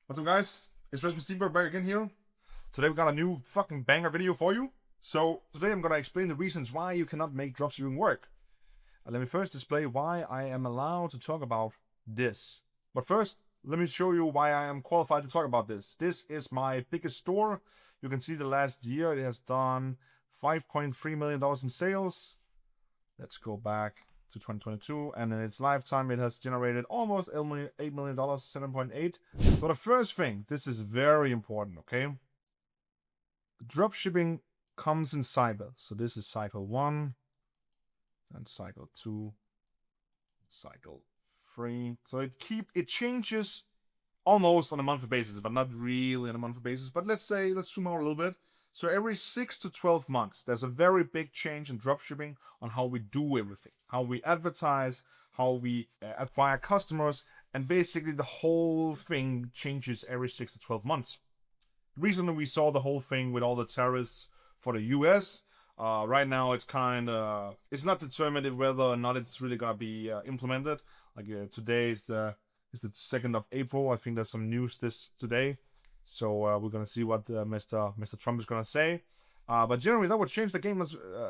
What's up, guys? It's Rasmus Steenberg back again here. Today we got a new fucking banger video for you. So today I'm gonna explain the reasons why you cannot make dropshipping work. Let me first display why I am allowed to talk about this. But first, let me show you why I am qualified to talk about this. This is my biggest store. You can see the last year it has done $5.3 million in sales. Let's go back to 2022, and in its lifetime it has generated almost $8 million, 7.8. So the first thing, this is very important, okay? Dropshipping comes in cycles. So this is cycle 1, and cycle 2, cycle 3. So it changes almost on a monthly basis, but not really on a monthly basis. But let's zoom out a little bit. So every 6 to 12 months, there's a very big change in dropshipping on how we do everything, how we advertise, how we acquire customers, and basically the whole thing changes every 6 to 12 months. Recently, we saw the whole thing with all the tariffs for the US. Right now, it's it's not determined whether or not it's really gonna be implemented. Like today is the 2nd of April. I think there's some news today. So we're gonna see what Mr. Trump is gonna say. But generally, that would change the game a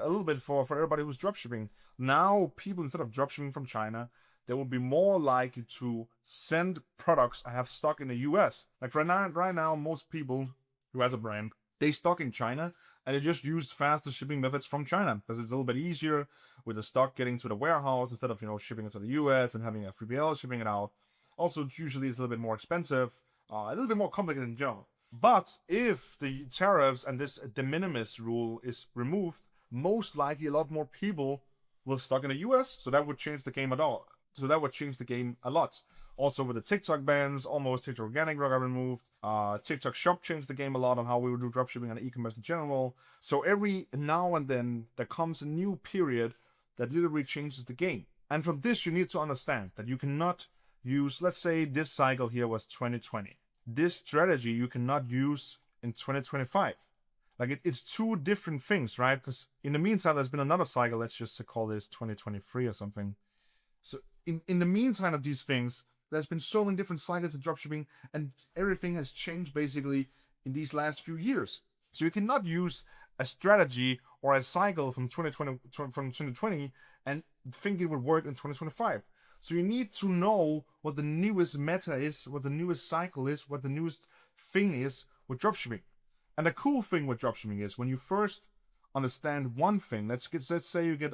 little bit for everybody who's dropshipping. Now, people, instead of dropshipping from China, they will be more likely to send products I have stock in the US. Like right now, most people who has a brand, they stock in China, and they just use faster shipping methods from China because it's a little bit easier with the stock getting to the warehouse instead of shipping it to the US and having a 3PL shipping it out. Also, it's a little bit more expensive. A little bit more complicated in general. But if the tariffs and this de minimis rule is removed, most likely a lot more people will stock in the US, so that would change the game at all. So that would change the game a lot. Also with the TikTok bans, almost TikTok Organic got removed. TikTok Shop changed the game a lot on how we would do dropshipping and e-commerce in general. So every now and then there comes a new period that literally changes the game. And from this you need to understand that you cannot use, let's say this cycle here was 2020. This strategy you cannot use in 2025. Like it's two different things, right? Because in the meantime, there's been another cycle. Let's just call this 2023 or something. So in the meantime of these things, there's been so many different cycles of dropshipping, and everything has changed basically in these last few years. So you cannot use a strategy or a cycle from 2020 and think it would work in 2025. So you need to know what the newest meta is, what the newest cycle is, what the newest thing is with dropshipping. And the cool thing with dropshipping is when you first understand one thing, let's say you get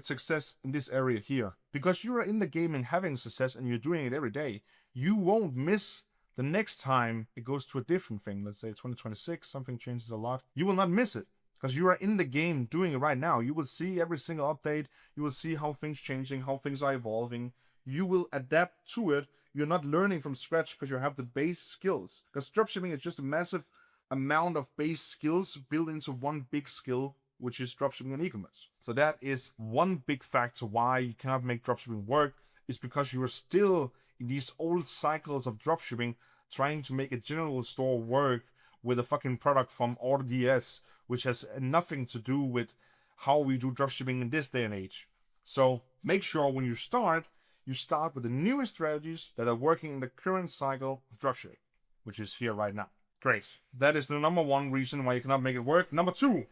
success in this area here. Because you are in the game and having success and you're doing it every day, you won't miss the next time it goes to a different thing. Let's say 2026, something changes a lot. You will not miss it. Because you are in the game doing it right now. You will see every single update. You will see how things changing, how things are evolving. You will adapt to it. You're not learning from scratch because you have the base skills. Because dropshipping is just a massive amount of base skills built into one big skill, which is dropshipping and e-commerce. So that is one big factor why you cannot make dropshipping work, is because you are still in these old cycles of dropshipping trying to make a general store work with a fucking product from RDS, which has nothing to do with how we do dropshipping in this day and age. So make sure when you start with the newest strategies that are working in the current cycle of dropshipping, which is here right now. Great. That is the number one reason why you cannot make it work. Number two,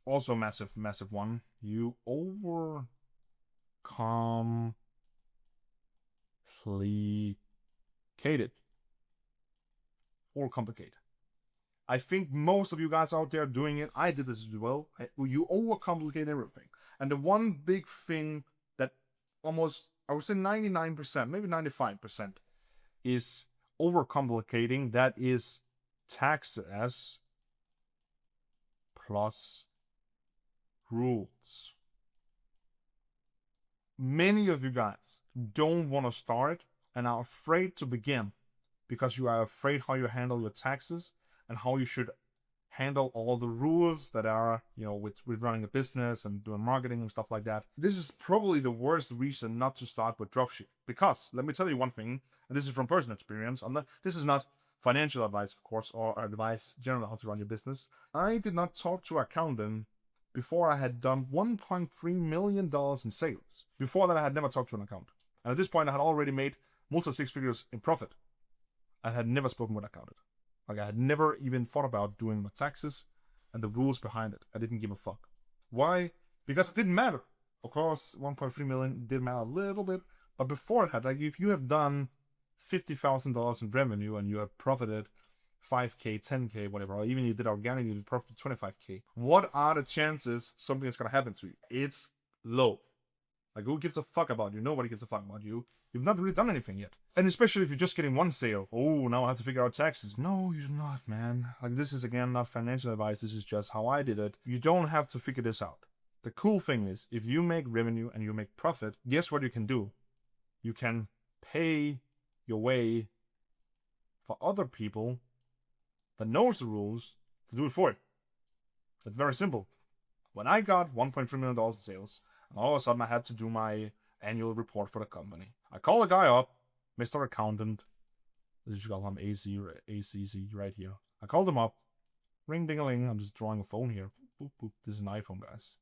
also massive one, you over-complicated or complicate. I think most of you guys out there doing it, I did this as well. You overcomplicate everything. And the one big thing that almost, I would say 99%, maybe 95% is overcomplicating, that is taxes plus rules. Many of you guys don't want to start and are afraid to begin because you are afraid how you handle your taxes and how you should handle all the rules that are, with running a business and doing marketing and stuff like that. This is probably the worst reason not to start with dropshipping. Because, let me tell you one thing, and this is from personal experience, this is not financial advice, of course, or advice generally how to run your business. I did not talk to an accountant before I had done $1.3 million in sales. Before that, I had never talked to an accountant. And at this point, I had already made multi-six figures in profit. I had never spoken with accountant. Like I had never even thought about doing my taxes and the rules behind it. I didn't give a fuck. Why? Because it didn't matter. Of course, 1.3 million did matter a little bit, but before it had, like, if you have done $50,000 in revenue and you have profited 5K, 10K, whatever, or even you did organic, you did profit 25K. What are the chances something is gonna happen to you? It's low. Like, who gives a fuck about you? Nobody gives a fuck about you. You've not really done anything yet. And especially if you're just getting one sale. Oh, now I have to figure out taxes. No, you're not, man. Like, this is, again, not financial advice. This is just how I did it. You don't have to figure this out. The cool thing is, if you make revenue and you make profit, guess what you can do? You can pay your way for other people that knows the rules to do it for you. It's very simple. When I got $1.3 million in sales, and all of a sudden I had to do my annual report for the company, I call a guy up, Mr. Accountant. This is call him ACC right here. I called him up. Ring ding a ling. I'm just drawing a phone here. Boop, boop. This is an iPhone, guys.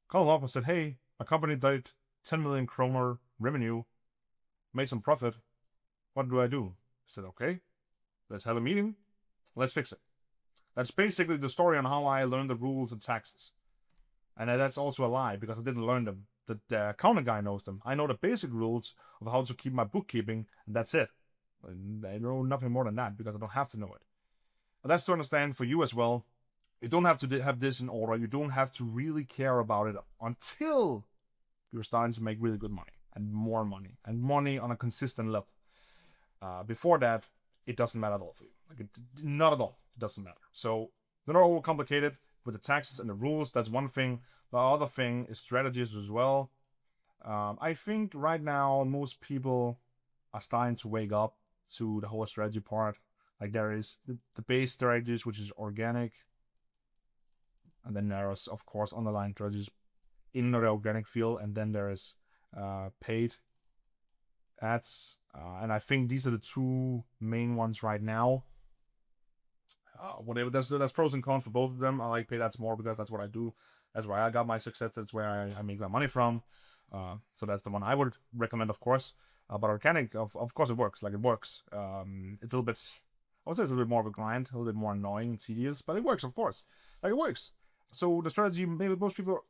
Called him up and said, hey, my company did 10 million kroner revenue, made some profit. What do I do? I said, okay, let's have a meeting. Let's fix it. That's basically the story on how I learned the rules and taxes. And that's also a lie, because I didn't learn them. The accounting guy knows them. I know the basic rules of how to keep my bookkeeping, and that's it. I know nothing more than that, because I don't have to know it. But that's to understand for you as well. You don't have to have this in order. You don't have to really care about it until you're starting to make really good money, and money on a consistent level. Before that, it doesn't matter at all for you. Like, not at all. It doesn't matter. So they're not overcomplicated with the taxes and the rules. That's one thing. The other thing is strategies as well. I think right now most people are starting to wake up to the whole strategy part. Like, there is the base strategies, which is organic, and then there is, of course, underlying strategies in the organic field, and then there is paid ads, and I think these are the two main ones right now. Whatever, there's pros and cons for both of them. I like paid ads more because that's what I do. That's where I got my success. That's where I make my money from. So that's the one I would recommend, of course. But organic, of course, it works. Like, it works. It's a little bit, I would say it's a little bit more of a grind, a little bit more annoying and tedious, but it works, of course. Like, it works. So the strategy, maybe most people,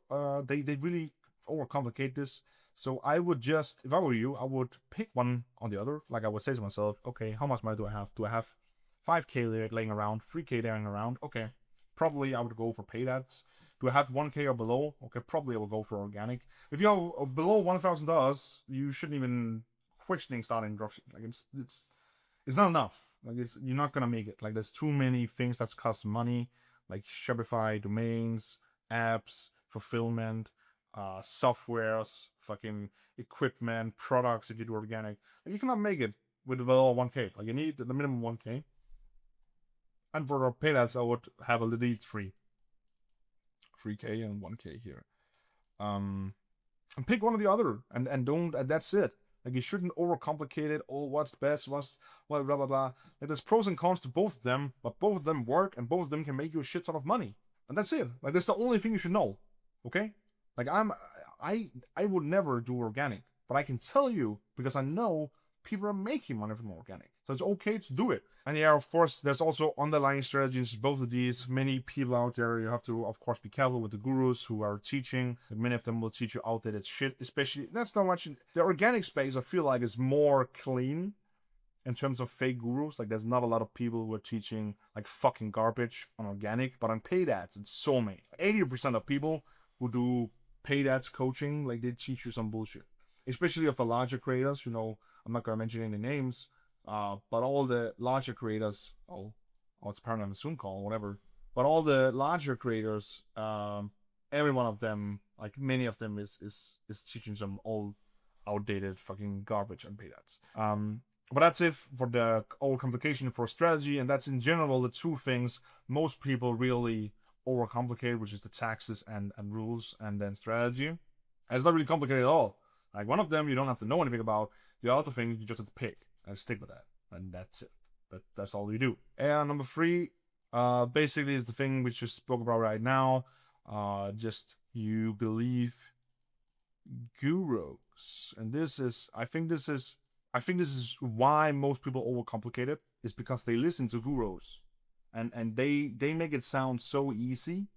they really overcomplicate this. So I would just, if I were you, I would pick one on the other. Like, I would say to myself, okay, how much money do I have? Do I have 5K laying around, 3K laying around? Okay, probably I would go for paid ads. Do I have 1K or below? Okay, probably I will go for organic. If you have below $1,000, you shouldn't even questioning starting dropshipping. Like, it's not enough. Like, you're not gonna make it. Like, there's too many things that cost money, like Shopify, domains, apps, fulfillment, softwares, fucking equipment, products. If you do organic, like, you cannot make it with below 1K. Like, you need the minimum 1K. And for paid ads, I would have a little 3K and 1K here. And pick one or the other, and don't. And that's it. Like, you shouldn't overcomplicate it. Oh, what's best? What's blah blah blah. Like, there's pros and cons to both of them, but both of them work, and both of them can make you a shit ton of money. And that's it. Like, that's the only thing you should know. Okay? Like, I would never do organic, but I can tell you, because I know people are making money from organic. So it's okay to do it. And yeah, of course, there's also underlying strategies, both of these. Many people out there, you have to, of course, be careful with the gurus who are teaching. Many of them will teach you outdated shit, especially, that's not much, the organic space, I feel like, is more clean in terms of fake gurus. Like, there's not a lot of people who are teaching, like, fucking garbage on organic, but on paid ads, it's so many. 80% of people who do paid ads coaching, like, they teach you some bullshit. Especially of the larger creators, I'm not going to mention any names, but all the larger creators, it's apparently on a Zoom call, whatever, but all the larger creators, every one of them, like, many of them is teaching some old, outdated fucking garbage on paid ads. But that's it for the overcomplication for strategy, and that's in general the two things most people really overcomplicate, which is the taxes and rules, and then strategy. And it's not really complicated at all. Like, one of them you don't have to know anything about. The other thing you just have to pick and stick with that, and that's it. That's all you do. And number 3, basically, is the thing we just spoke about right now. Just you believe gurus, and I think this is I think this is why most people overcomplicate it, is because they listen to gurus, and they make it sound so easy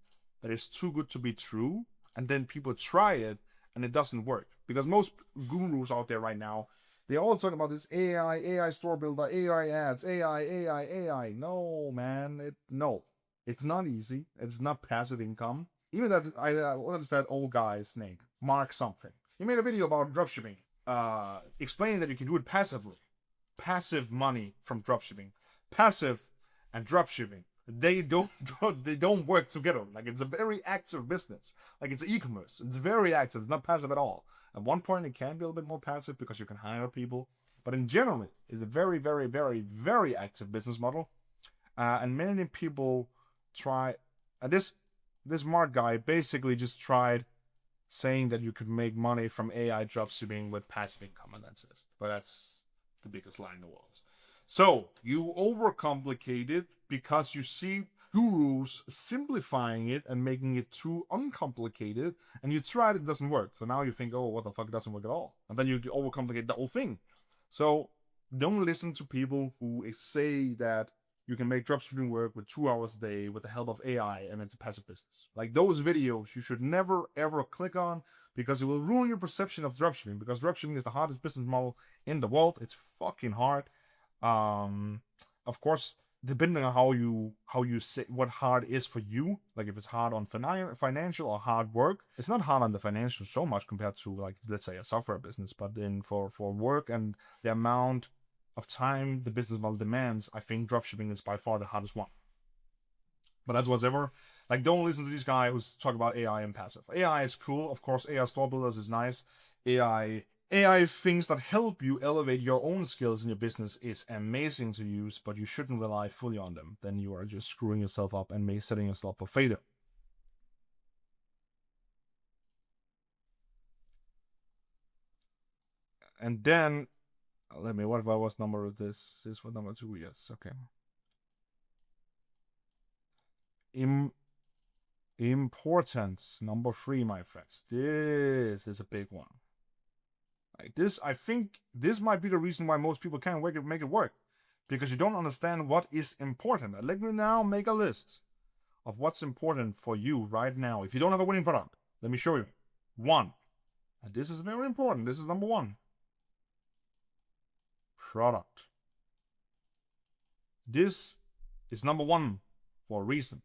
that it's too good to be true, and then people try it and it doesn't work. Because most gurus out there right now, they all talk about this AI store builder, AI ads, AI. No, man, no, it's not easy. It's not passive income. Even that, what is that old guy's name? Mark something. He made a video about dropshipping, explaining that you can do it passively. Passive money from dropshipping. Passive and dropshipping, they don't work together. Like, it's a very active business. Like, it's e-commerce. It's very active. It's not passive at all. At one point, it can be a little bit more passive because you can hire people. But in general, it's a very, very, very, very active business model. And many people try. This Mark guy basically just tried saying that you could make money from AI dropshipping with passive income, and that's it. But that's the biggest lie in the world. So you overcomplicate it because you see gurus simplifying it and making it too uncomplicated, and you try it doesn't work. So now you think, oh, what the fuck, it doesn't work at all, and then you overcomplicate the whole thing. So don't listen to people who say that you can make dropshipping work with 2 hours a day with the help of AI and it's a passive business. Like, those videos you should never ever click on, because it will ruin your perception of dropshipping, because dropshipping is the hardest business model in the world. It's fucking hard. Of course, depending on how you say what hard is for you, like if it's hard on financial or hard work, it's not hard on the financial so much compared to, like, let's say, a software business, but then for work and the amount of time the business model demands, I think dropshipping is by far the hardest one. But that's whatever. Like, don't listen to this guy who's talking about AI and passive. AI is cool, of course. AI store builders is nice. AI things that help you elevate your own skills in your business is amazing to use, but you shouldn't rely fully on them. Then you are just screwing yourself up and setting yourself up for failure. And then, what was number of this? This was number 2, yes, okay. Importance, number 3, my friends. This is a big one. Like this, I think this might be the reason why most people can't make it work, because you don't understand what is important. And let me now make a list of what's important for you right now. If you don't have a winning product, let me show you. 1, and this is very important. This is number 1. Product. This is number 1 for a reason.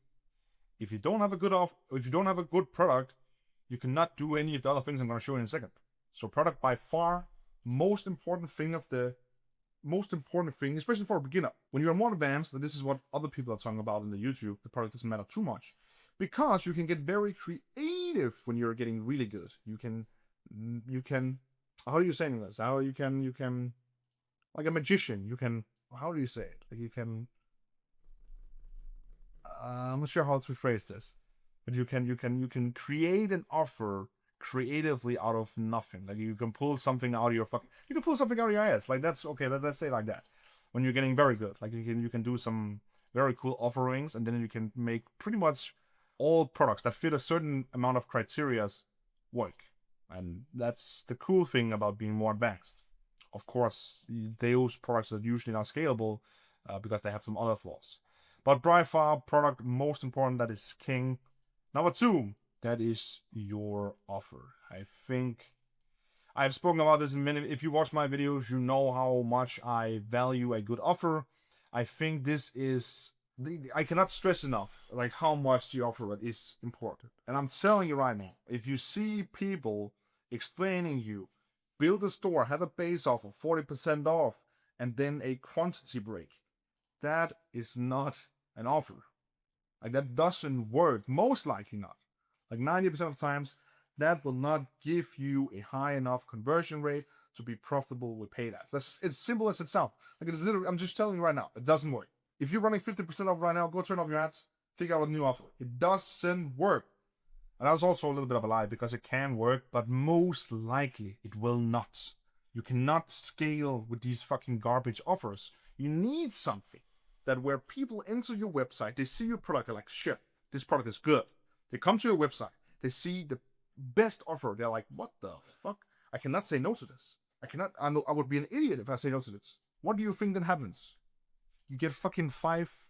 If you don't have a good product, you cannot do any of the other things I'm going to show you in a second. So product by far most important thing, especially for a beginner. When you're more advanced, this is what other people are talking about in the YouTube, the product doesn't matter too much, because you can get very creative when you're getting really good. You can how are you saying this? How you can like a magician. You can, how do you say it? Like, you can. I'm not sure how to phrase this, but you can create an offer creatively out of nothing. Like, you can pull something out of your ass. Like, that's okay. Let's say like that. When you're getting very good, like, you can do some very cool offerings, and then you can make pretty much all products that fit a certain amount of criterias work. And that's the cool thing about being more advanced. Of course, those products are usually not scalable because they have some other flaws. But by far, product most important, that is king. Number 2, that is your offer. I think I've spoken about this in many. If you watch my videos, you know how much I value a good offer. I think this is, I cannot stress enough, like, how much the offer is important. And I'm telling you right now, if you see people explaining you, build a store, have a base offer, 40% off, and then a quantity break, that is not an offer. Like, that doesn't work. Most likely not. Like, 90% of times, that will not give you a high enough conversion rate to be profitable with paid ads. That's as simple as it sounds. Like, it's literally, I'm just telling you right now, it doesn't work. If you're running 50% off right now, go turn off your ads, figure out a new offer. It doesn't work. And that was also a little bit of a lie, because it can work, but most likely it will not. You cannot scale with these fucking garbage offers. You need something that where people enter your website, they see your product, they're like, shit, this product is good. They come to your website, they see the best offer, they're like, what the fuck? I cannot say no to this. I would be an idiot if I say no to this. What do you think then happens? You get fucking 5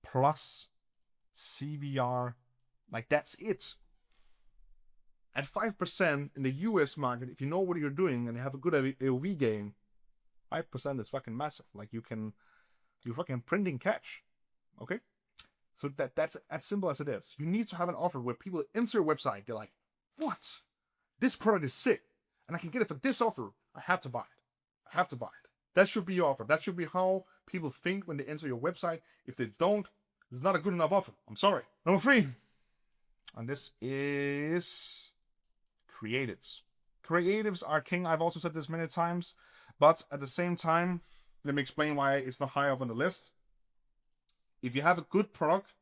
plus CVR. Like, that's it. At 5% in the US market, if you know what you're doing and you have a good AOV game, 5% is fucking massive. Like, you're fucking printing cash. Okay? So that's as simple as it is. You need to have an offer where people enter your website, they're like, what? This product is sick, and I can get it for this offer. I have to buy it. I have to buy it. That should be your offer. That should be how people think when they enter your website. If they don't, it's not a good enough offer. I'm sorry. Number 3. And this is creatives. Creatives are king. I've also said this many times, but at the same time, let me explain why it's not high up on the list. If you have a good product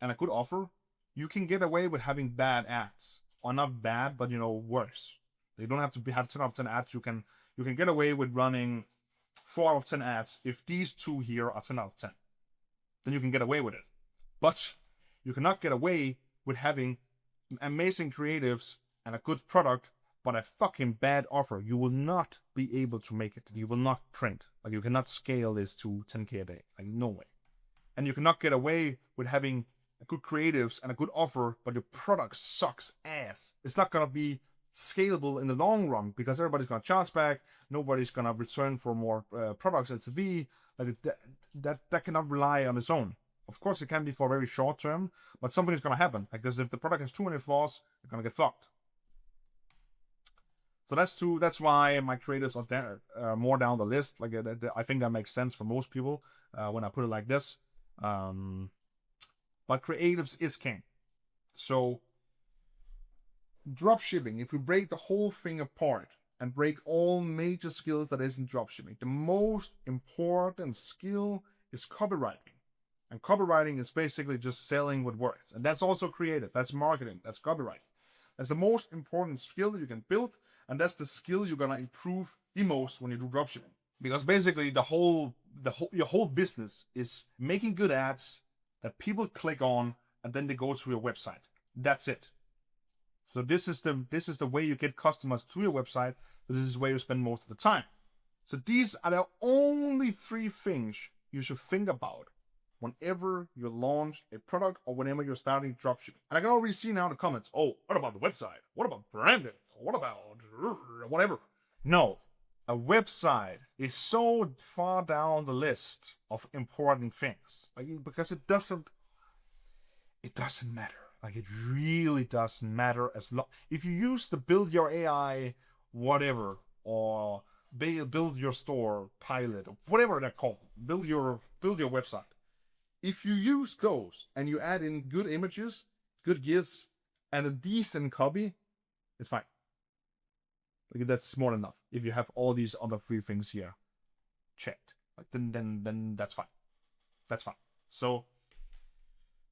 and a good offer, you can get away with having bad ads. Or not bad, but worse. They don't have to have 10 out of 10 ads. You can get away with running 4 out of 10 ads if these 2 here are 10 out of 10. Then you can get away with it. But you cannot get away with having amazing creatives and a good product, but a fucking bad offer. You will not be able to make it. You will not print. Like, you cannot scale this to 10K a day. Like, no way. And you cannot get away with having good creatives and a good offer, but your product sucks ass. It's not going to be scalable in the long run because everybody's going to charge back. Nobody's going to return for more products. It's a V. Like, that cannot rely on its own. Of course, it can be for very short term, but something is going to happen. Because if the product has too many flaws, you're going to get fucked. So that's why my creatives are there, more down the list. Like, I think that makes sense for most people when I put it like this. But creatives is king. So dropshipping, if we break the whole thing apart and break all major skills that is in dropshipping, the most important skill is copywriting. And copywriting is basically just selling with words. And that's also creative. That's marketing. That's copywriting. That's the most important skill that you can build. And that's the skill you're going to improve the most when you do dropshipping. Because basically your whole business is making good ads that people click on and then they go to your website. That's it. So this is the way you get customers to your website. This is where you spend most of the time. So these are the only 3 things you should think about whenever you launch a product or whenever you're starting dropshipping. And I can already see now in the comments, oh, what about the website? What about branding? What about whatever? No, a website is so far down the list of important things, because it doesn't matter. Like, it really doesn't matter if you use the build your AI whatever or build your store pilot or whatever they're called, build your website. If you use those and you add in good images, good GIFs, and a decent copy, it's fine. Like, that's more than enough. If you have all these other 3 things here checked, like, then that's fine. That's fine. So,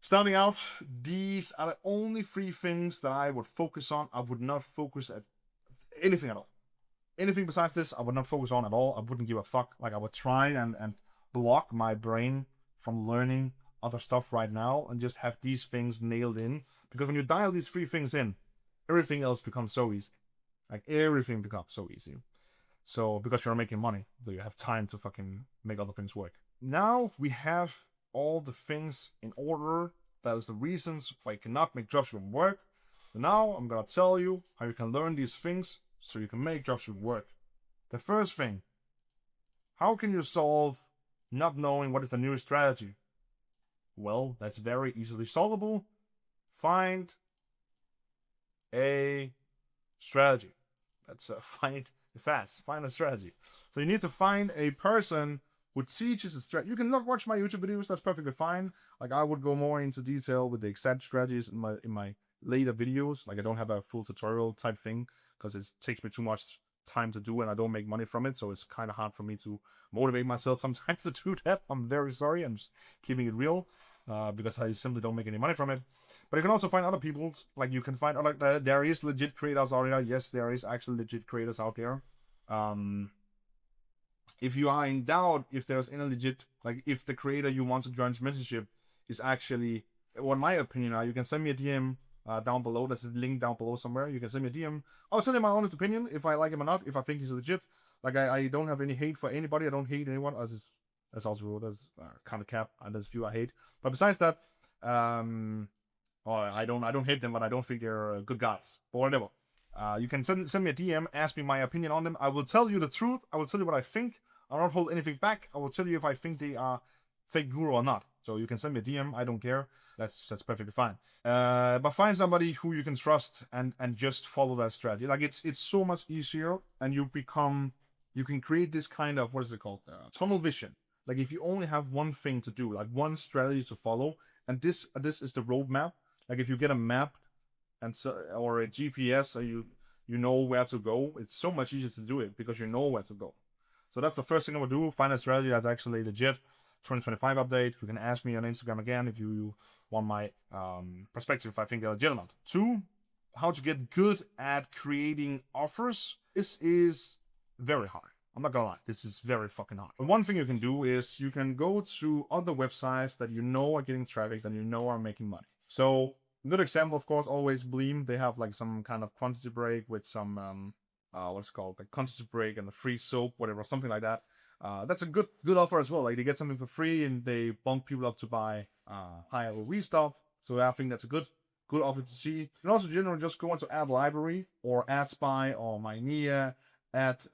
starting out, these are the only 3 things that I would focus on. I would not focus at anything at all. Anything besides this, I would not focus on at all. I wouldn't give a fuck. Like, I would try and block my brain from learning other stuff right now and just have these things nailed in. Because when you dial these 3 things in, everything else becomes so easy. Like, everything becomes so easy. So, because you're making money, so you have time to fucking make other things work. Now we have all the things in order. That is the reasons why you cannot make dropshipping work. So now I'm gonna tell you how you can learn these things so you can make dropshipping work. The first thing, how can you solve not knowing what is the new strategy? Well, that's very easily solvable. Find a strategy. That's find a strategy. So you need to find a person who teaches a strategy. You can watch my YouTube videos. That's perfectly fine. Like, I would go more into detail with the exact strategies in my later videos. Like, I don't have a full tutorial type thing because it takes me too much time to do and I don't make money from it. So it's kind of hard for me to motivate myself sometimes to do that. I'm very sorry. I'm just keeping it real because I simply don't make any money from it. But you can also find other people. Like, you can find other, there is legit creators out there. Yes, there is actually legit creators out there. If you are in doubt if there's any legit, like, if the creator you want to join mentorship is actually, well, in my opinion, you can send me a DM down below. There's a link down below somewhere. You can send me a DM. I'll tell you my honest opinion if I like him or not. If I think he's legit. Like I don't have any hate for anybody. I don't hate anyone. That's also that's kind of cap. And there's a few I hate. But besides that, I don't hate them, but I don't think they're good guys. But whatever. You can send me a DM, ask me my opinion on them. I will tell you the truth. I will tell you what I think. I'll not hold anything back. I will tell you if I think they are fake guru or not. So you can send me a DM. I don't care. That's perfectly fine. But find somebody who you can trust and just follow that strategy. Like it's so much easier, and you can create this kind of, what is it called? Tunnel vision. Like if you only have one thing to do, like one strategy to follow, and this is the roadmap. Like if you get a map and or a GPS, so you know where to go, it's so much easier to do it because you know where to go. So that's the first thing I would do. Find a strategy that's actually legit. 2025 update. You can ask me on Instagram again if you want my perspective, if I think they're legit or not. 2, how to get good at creating offers. This is very hard. I'm not gonna lie, this is very fucking hard. And one thing you can do is you can go to other websites that you know are getting traffic, that you know are making money. So, good example, of course, always Bleem. They have like some kind of quantity break with some, what's it called? Like quantity break and a free soap, whatever, something like that. That's a good offer as well. Like they get something for free and they bump people up to buy higher LOV stuff. So I think that's a good offer to see. You can also generally just go into Ad Library or Ad Spy or Mynea, at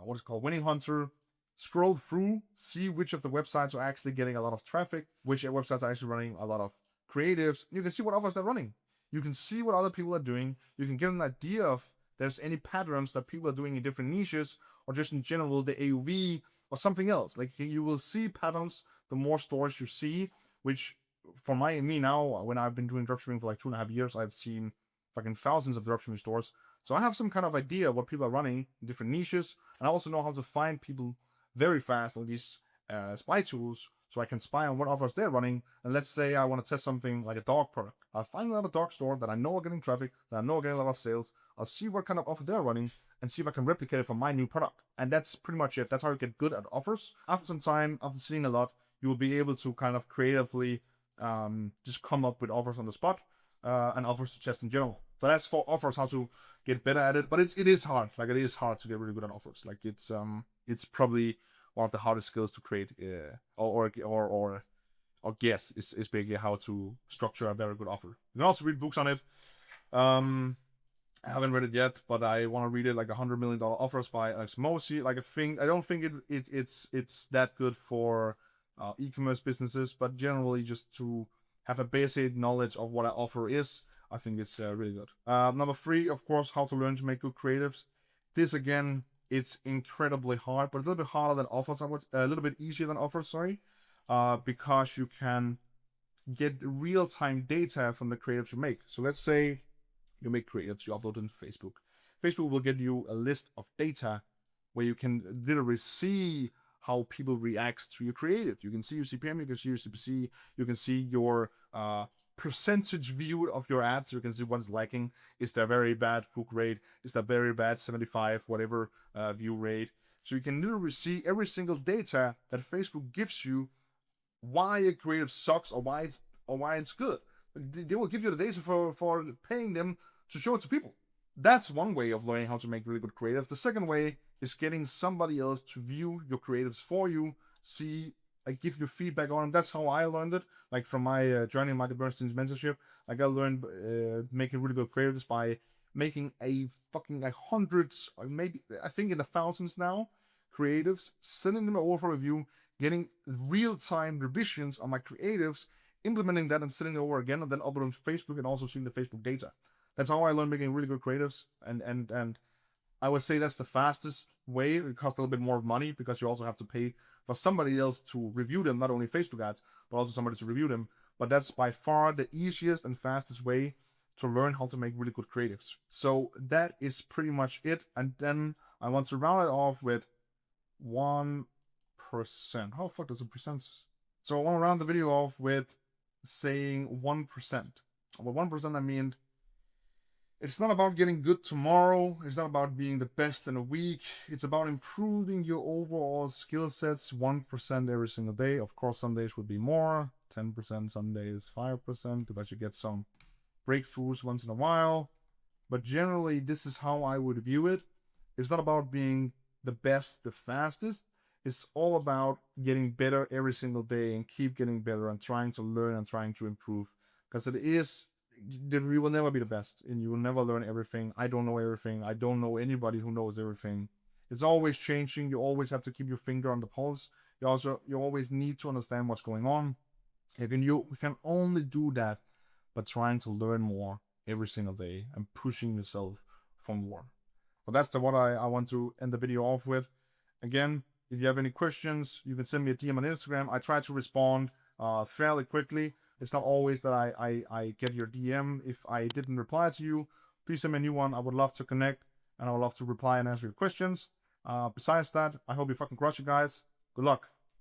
what is called Winning Hunter. Scroll through, see which of the websites are actually getting a lot of traffic, which websites are actually running a lot of creatives. You can see what offers they're running. You can see what other people are doing. You can get an idea of there's any patterns that people are doing in different niches, or just in general the AOV or something else. Like you will see patterns the more stores you see, which for me now, when I've been doing dropshipping for like 2.5 years, I've seen fucking thousands of dropshipping stores. So I have some kind of idea what people are running in different niches, and I also know how to find people very fast on these spy tools, so I can spy on what offers they're running. And let's say I want to test something like a dog product. I'll find another dog store that I know are getting traffic, that I know are getting a lot of sales. I'll see what kind of offer they're running and see if I can replicate it for my new product. And that's pretty much it. That's how you get good at offers. After some time, after seeing a lot, you will be able to kind of creatively just come up with offers on the spot and offers to test in general. So that's for offers, how to get better at it. But it is hard. Like it is hard to get really good at offers. Like it's probably one of the hardest skills to create or get is basically how to structure a very good offer. You can also read books on it. I haven't read it yet, but I want to read it, like $100 Million Offers by Alex Mosey. Like I don't think it's that good for e-commerce businesses, but generally just to have a basic knowledge of what an offer is, I think it's really good. Number 3, of course, how to learn to make good creatives. This again, it's incredibly hard, but it's a little bit harder than offers. A little bit easier than offers, sorry, because you can get real-time data from the creatives you make. So let's say you make creatives, you upload them to Facebook. Facebook will get you a list of data where you can literally see how people react to your creative. You can see your CPM, you can see your CPC, you can see your percentage view of your ads. You can see what is lacking. Is there very bad hook rate? Is there very bad 75 whatever view rate? So you can literally see every single data that Facebook gives you, why a creative sucks or why it's good. They will give you the data for paying them to show it to people. That's one way of learning how to make really good creative. The second way is getting somebody else to view your creatives for you, give you feedback on them. That's how I learned it. Like from my joining Michael Bernstein's mentorship, like I learned making really good creatives by making a fucking like hundreds, or maybe I think in the thousands now, creatives, sending them over for review, getting real-time revisions on my creatives, implementing that and sending it over again, and then uploading to Facebook and also seeing the Facebook data. That's how I learned making really good creatives, and I would say that's the fastest way. It costs a little bit more money because you also have to pay for somebody else to review them, not only Facebook ads, but also somebody to review them. But that's by far the easiest and fastest way to learn how to make really good creatives. So that is pretty much it. And then I want to round it off with 1%. How the fuck does a percent? So I want to round the video off with saying 1%. With 1%, I mean, it's not about getting good tomorrow. It's not about being the best in a week. It's about improving your overall skill sets 1% every single day. Of course, some days would be more, 10%, some days 5%, because you get some breakthroughs once in a while. But generally, this is how I would view it. It's not about being the best, the fastest. It's all about getting better every single day and keep getting better and trying to learn and trying to improve. Because it is, you will never be the best and you will never learn everything. I don't know everything. I don't know anybody who knows everything. It's always changing. You always have to keep your finger on the pulse. You always need to understand what's going on. You can only do that by trying to learn more every single day and pushing yourself for more. So that's what I want to end the video off with. Again, if you have any questions, you can send me a DM on Instagram. I try to respond fairly quickly. It's not always that I get your DM. If I didn't reply to you, please send me a new one. I would love to connect and I would love to reply and answer your questions. Besides that, I hope you fucking crush it, guys. Good luck.